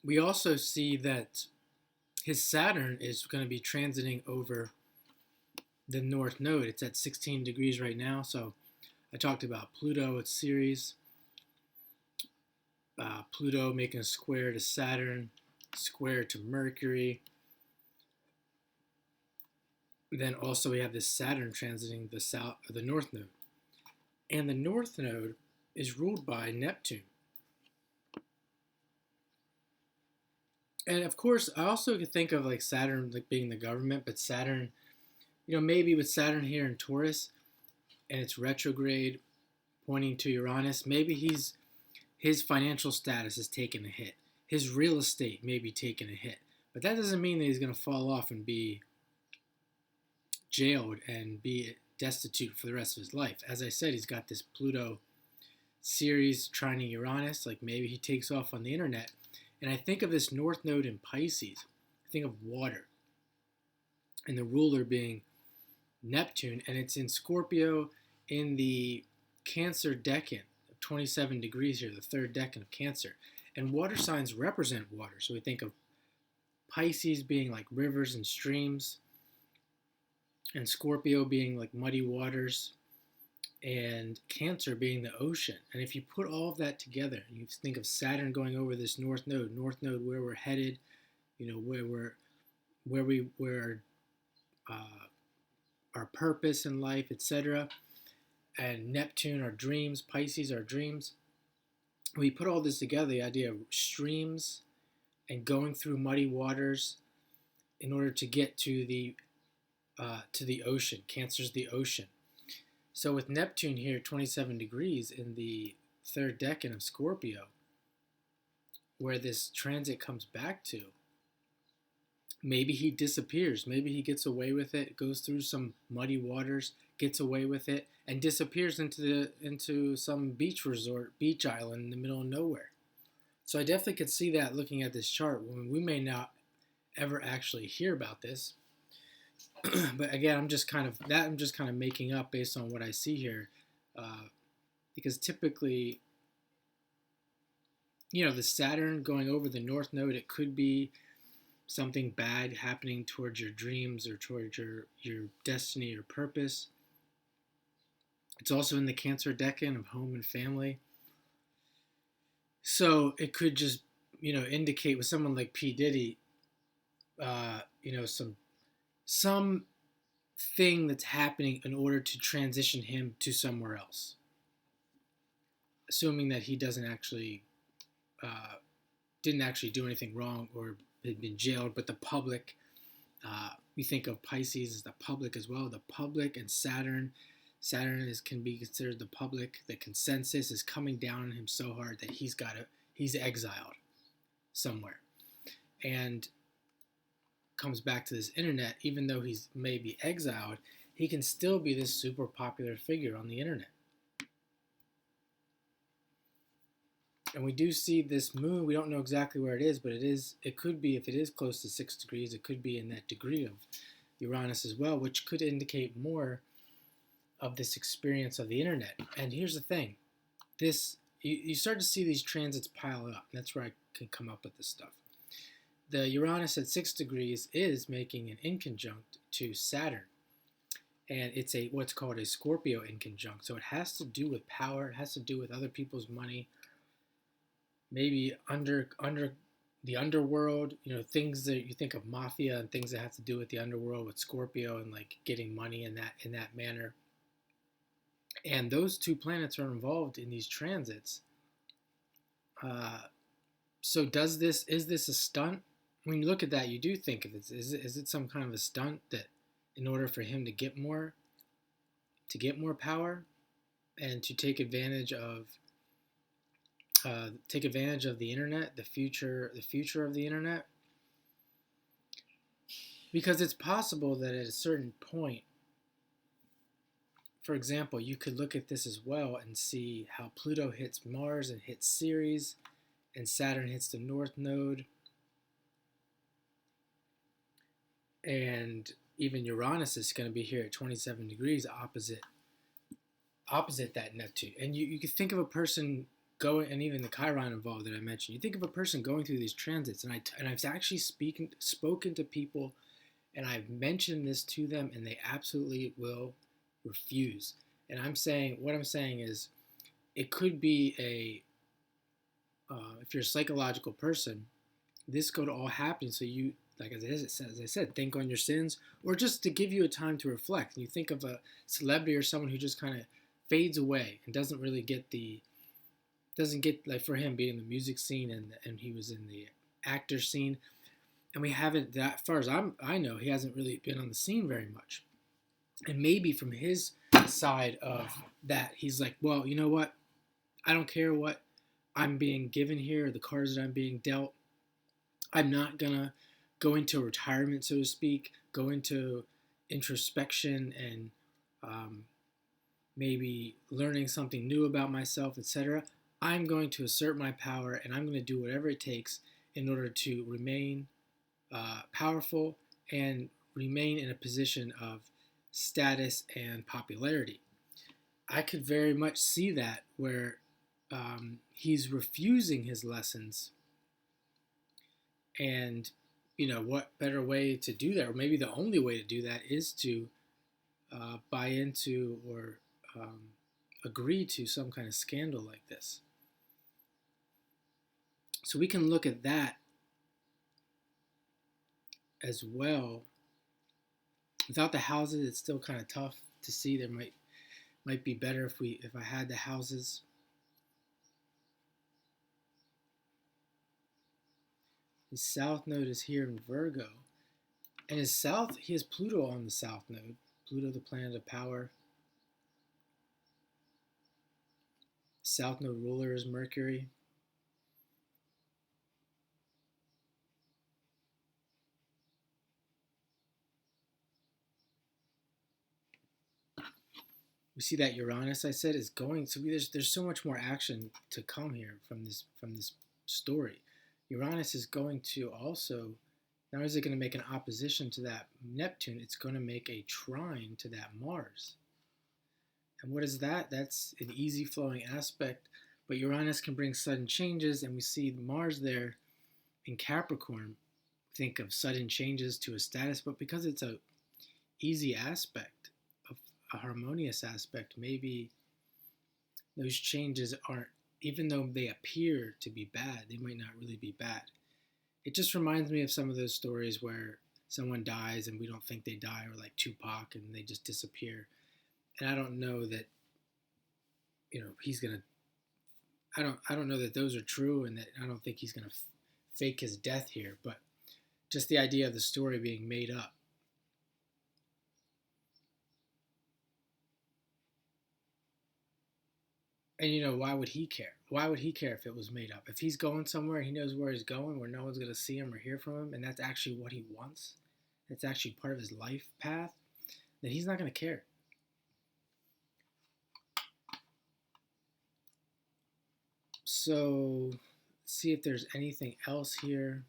We also see that his Saturn is going to be transiting over the North Node. It's at 16 degrees right now. So I talked about Pluto, its series. Pluto making a square to Saturn, square to Mercury. Then also we have this Saturn transiting the North Node. And the North Node is ruled by Neptune. And of course, I also could think of like Saturn like being the government, but Saturn, maybe with Saturn here in Taurus and it's retrograde pointing to Uranus, maybe his financial status is taking a hit. His real estate may be taking a hit. But that doesn't mean that he's going to fall off and be jailed and be destitute for the rest of his life. As I said, he's got this Pluto series trining Uranus. Like maybe he takes off on the internet. And I think of this North Node in Pisces. I think of water. And the ruler being Neptune. And it's in Scorpio in the Cancer decan of 27 degrees here, the third decan of Cancer. And water signs represent water. So we think of Pisces being like rivers and streams, and Scorpio being like muddy waters, and Cancer being the ocean. And if you put all of that together, you think of Saturn going over this North Node, where we're headed, where our purpose in life, etc., and Neptune, our dreams, Pisces, our dreams. We put all this together, the idea of streams and going through muddy waters in order to get to the ocean. Cancer's the ocean. So with Neptune here, 27 degrees in the third decan of Scorpio, where this transit comes back to, maybe he disappears. Maybe he gets away with it, goes through some muddy waters, gets away with it, and disappears into some beach resort, beach island in the middle of nowhere. So I definitely could see that looking at this chart. We may not ever actually hear about this, but again, I'm just kind of making up based on what I see here, because typically, the Saturn going over the North Node, it could be something bad happening towards your dreams or towards your destiny or purpose. It's also in the Cancer decan of home and family. So it could just, indicate with someone like P. Diddy, some thing that's happening in order to transition him to somewhere else. Assuming that he didn't actually do anything wrong or had been jailed, but the public, we think of Pisces as the public as well. The public and Saturn can be considered the public. The consensus is coming down on him so hard that he's exiled somewhere, and comes back to this internet. Even though he's maybe exiled, he can still be this super popular figure on the internet. And we do see this moon. We don't know exactly where it is, but it could be, if it is close to 6 degrees, it could be in that degree of Uranus as well, which could indicate more of this experience of the internet. And here's the thing. You start to see these transits pile up. That's where I can come up with this stuff. The Uranus at 6 degrees is making an inconjunct to Saturn. And it's what's called a Scorpio inconjunct. So it has to do with power. It has to do with other people's money. Maybe under the underworld, things that you think of mafia and things that have to do with the underworld with Scorpio and like getting money in that manner. And those two planets are involved in these transits. So is this a stunt? When you look at that, you do think of it. Is it some kind of a stunt that in order for him to get more power and to take advantage of the internet, the future of the internet? Because it's possible that at a certain point, for example, you could look at this as well and see how Pluto hits Mars and hits Ceres, and Saturn hits the North Node, and even Uranus is going to be here at 27 degrees opposite that Neptune. And you could think of a person going, and even the Chiron involved that I mentioned. You think of a person going through these transits, and I've actually spoken to people, and I've mentioned this to them, and they absolutely will refuse. And what I'm saying is, it could be if you're a psychological person, this could all happen. So you, like as I said, think on your sins, or just to give you a time to reflect. And you think of a celebrity or someone who just kind of fades away and doesn't get, like for him being in the music scene, and he was in the actor scene, and we haven't, that far as I know, he hasn't really been on the scene very much. And maybe from his side of that, he's like, well, you know what? I don't care what I'm being given here, the cards that I'm being dealt. I'm not gonna go into retirement, so to speak, go into introspection and um, maybe learning something new about myself, etc. I'm going to assert my power, and I'm going to do whatever it takes in order to remain powerful and remain in a position of status and popularity. I could very much see that where he's refusing his lessons, and what better way to do that, or maybe the only way to do that, is to buy into or um, agree to some kind of scandal like this. So we can look at that as well. Without the houses, it's still kind of tough to see. There might be better if I had the houses. His south node is here in Virgo, and he has Pluto on the south node. Pluto, the planet of power. South node ruler is Mercury. We see that Uranus, I said, is going. So there's so much more action to come here from this story. Uranus is going to also, not only is it going to make an opposition to that Neptune, it's going to make a trine to that Mars. And what is that? That's an easy flowing aspect, but Uranus can bring sudden changes, and we see Mars there in Capricorn. Think of sudden changes to a status, but because it's a easy aspect, a harmonious aspect, maybe those changes aren't, even though they appear to be bad, they might not really be bad. It just reminds me of some of those stories where someone dies and we don't think they die, or like Tupac, and they just disappear. And I don't know that, he's gonna. I don't know that those are true, and that I don't think he's gonna fake his death here. But just the idea of the story being made up. And why would he care? Why would he care if it was made up? If he's going somewhere, he knows where he's going, where no one's going to see him or hear from him, and that's actually what he wants. It's actually part of his life path. Then he's not going to care. So, see if there's anything else here.